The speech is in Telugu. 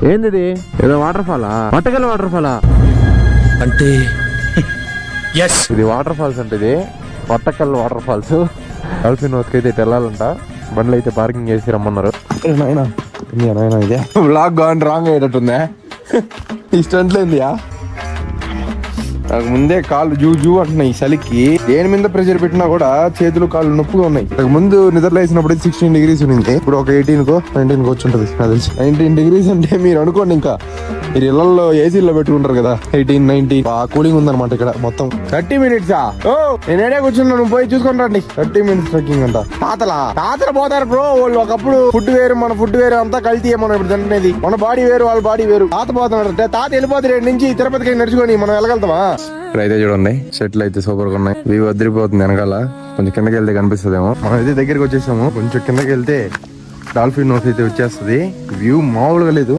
ఏంది ఏదో వాటర్ ఫాలా? పట్టగల వాటర్ ఫాలా అంటే ఇది వాటర్ ఫాల్స్ అంటే ఇది పట్టకల్ వాటర్ ఫాల్స్. డాల్ఫిన్ హౌస్ కి అయితే వెళ్ళాలంట. బండ్లు అయితే పార్కింగ్ చేసి రమ్మన్నారు. ఇదే బ్లాక్ గాన్ రాంగ్ అయ్యేటట్టుందా? ఈ స్టంట్లో ఏందియా? నాకు ముందే కాళ్ళు జూ జూ అంటున్నాయి ఈ చలికి. దేని మీద ప్రెషర్ పెట్టినా కూడా చేతులు కాళ్ళు నొప్పుగా ఉన్నాయి. నాకు ముందు నిద్రలో వేసినప్పుడు 16 degrees ఉంది. ఇప్పుడు ఒక 19 వచ్చి ఉంటుంది. 19 degrees అంటే మీరు అనుకోండి, ఇంకా మీరు ఇళ్లలో ఏసీలో పెట్టుకుంటారు కదా 18, 19 కూలింగ్ ఉందన్నమాట ఇక్కడ మొత్తం. 30 minutes నేను ఏడే కూర్చున్నా, నువ్వు పోయి చూసుకుని రండి. 30 minutes ట్రెక్కింగ్ అంట. తాతలు పోతారు బ్రో. వాళ్ళు ఒకప్పుడు ఫుడ్ వేరు, మన ఫుడ్ వేరు, అంతా కల్తీ. మనం ఇప్పుడు తింటున్నది మన బాడీ వేరు, వాళ్ళ బాడీ వేరు. తాత పోతున్నాడు. తాత వెళ్ళిపోతే 2 నుంచి తిరుపతికి నడుచుకొని మనం వెళ్ళగలుగుతామా? ఇక్కడ అయితే చూడండి చెట్లు అయితే సూపర్ గా ఉన్నాయి. వ్యూ వదిలిపోతుంది వెనకాల. కొంచెం కిందకి వెళ్తే కనిపిస్తుందేమో. మనం అయితే దగ్గరికి వచ్చేసాము. కొంచెం కిందకి వెళ్తే డాల్ఫిన్ హౌస్ అయితే వచ్చేస్తుంది. వ్యూ మామూలుగా లేదు.